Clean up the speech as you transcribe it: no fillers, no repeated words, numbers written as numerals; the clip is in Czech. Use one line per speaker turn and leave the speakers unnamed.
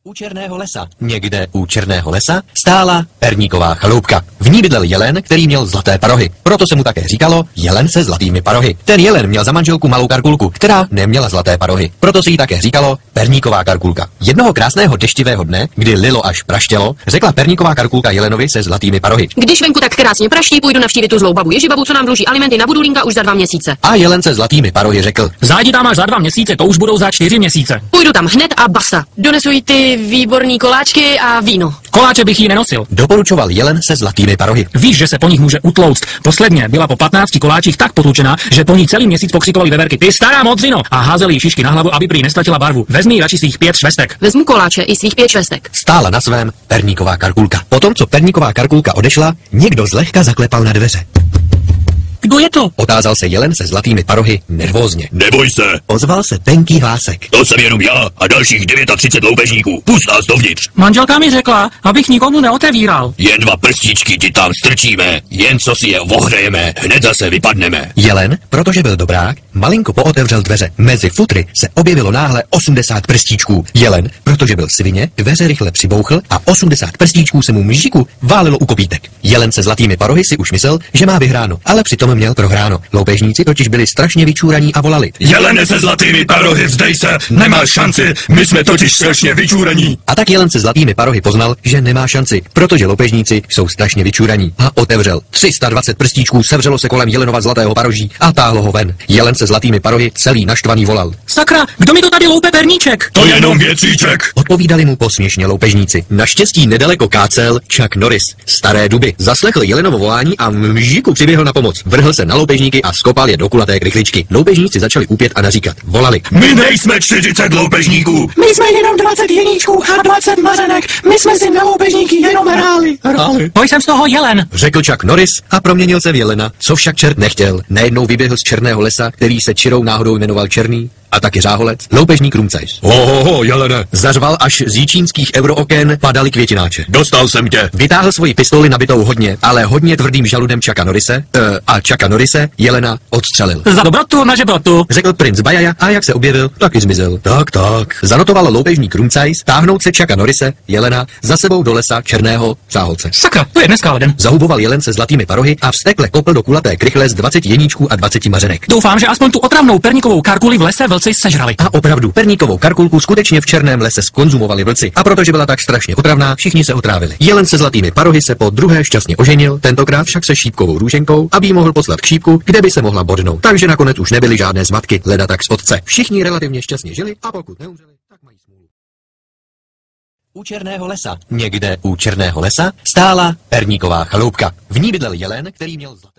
U Černého lesa, někde u Černého lesa, stála perníková chaloupka. V ní bydlel jelen, který měl zlaté parohy. Proto se mu také říkalo jelen se zlatými parohy. Ten jelen měl za manželku malou Karkulku, která neměla zlaté parohy. Proto se jí také říkalo perníková Karkulka. Jednoho krásného deštivého dne, kdy lilo až praštělo, řekla perníková Karkulka jelenovi se zlatými parohy:
Když venku tak krásně praští, půjdu navštívit tu zlou babu Ježibabu, co nám dluží alimenty na Budulínka už za 2 měsíce.
A jelen se zlatými parohy řekl:
Zájdi tam až za 2 měsíce, to už budou za 4 měsíce.
Půjdu tam hned a basa. Donesu jí ty výborný koláčky a víno.
Koláče bych jí nenosil.
Doporučoval jelen se zlatými parohy.
Víš, že se po nich může utlouct. Posledně byla po 15 koláčích tak potlučená, že po ní celý měsíc pokřikovali veverky: Ty stará modřino! A házeli jí šišky na hlavu, aby prý nestratila barvu. Vezmi jí radši svých 5 švestek.
Vezmu koláče i svých 5 švestek.
Stála na svém perníková Karkulka. Potom, co perníková Karkulka odešla, někdo zlehka zaklepal na dveře.
Kdo je to?
Otázal se jelen se zlatými parohy nervózně.
Neboj se,
Ozval se tenký hlásek.
to jsem jenom já a dalších 39 loupežníků. Pust nás dovnitř.
Manželka mi řekla, abych nikomu neotevíral.
Jen 2 prstíčky ti tam strčíme, jen co si je ohřejeme, hned zase vypadneme.
Jelen, protože byl dobrák, malinko pootevřel dveře. Mezi futry se objevilo náhle 80 prstíčků. Jelen, protože byl svině, dveře rychle přibouchl a 80 prstíčků se mu mžiku válelo u kopítek. Jelen se zlatými parohy si už myslel, že má vyhráno, ale přitom měl prohráno. Loupežníci totiž byli strašně vyčúraní a volali:
Jelene se zlatými parohy, vzdej se, nemáš šanci, my jsme totiž strašně vyčúraní.
A tak jelen se zlatými parohy poznal, že nemá šanci, protože loupežníci jsou strašně vyčúraní. A otevřel. 320 prstíčků sevřelo se kolem jelenova zlatého paroží a táhlo ho ven. Jelen se zlatými parohy celý naštvaný volal:
Sakra, kdo mi to tady loupe perníček?
To je jenom větříček.
Odpovídali mu posměšně loupežníci. Naštěstí nedaleko kácel Chuck Norris, staré duby. Zaslechl jelenovo volání a mžiku přiběhl na pomoc. Vrhl se na loupežníky a skopal je do kulaté krychličky. Loupežníci začali úpět a naříkat. Volali:
My nejsme 40 loupežníků.
My jsme jenom 20 jeníčků a 20 mařenek. My jsme si na loupežníky jenom hráli.
To jsem z toho jelen.
Řekl Chuck Norris a proměnil se v jelena, co však čert nechtěl. Najednou vyběhl z černého lesa, který se čirou náhodou jmenoval Černý, a taky záholec, loupežník Rumcajs.
Ho, Jelene,
Zařval, až z jíčínských eurooken padaly květináče.
dostal jsem tě.
Vytáhl svoji pistoli nabitou hodně, ale hodně tvrdým žaludem Chucka Norrise, a Chucka Norrise jelena odstřelil.
Za dobrotu na žebrotu.
Řekl princ Bajaja a jak se objevil, taky zmizel. Tak. Zanotoval loupežník Rumcajs táhnout se Chucka Norrise, jelena, za sebou do lesa černého záholce.
Sakra, to je dneska leden.
Zahuboval jelen se zlatými parohy a vztekle kopl do kulaté krychle z 20 jeníčků a 20 mařenek.
Doufám, že aspoň tu otravnou perníkovou karkuli v lese vlci sežrali.
A opravdu, perníkovou karkulku skutečně v černém lese skonzumovali vlci. A protože byla tak strašně otravná, všichni se otrávili. Jelen se zlatými parohy se po druhé šťastně oženil, tentokrát však se šípkovou růženkou, aby jí mohl poslat k šípku, kde by se mohla bodnout. Takže nakonec už nebyly žádné zmatky, leda tak z otce. Všichni relativně šťastně žili a pokud neumřeli, tak mají smůlu. U Černého lesa, někde u Černého lesa, stála perníková chaloupka. V ní bydlel jelen, který měl zlaté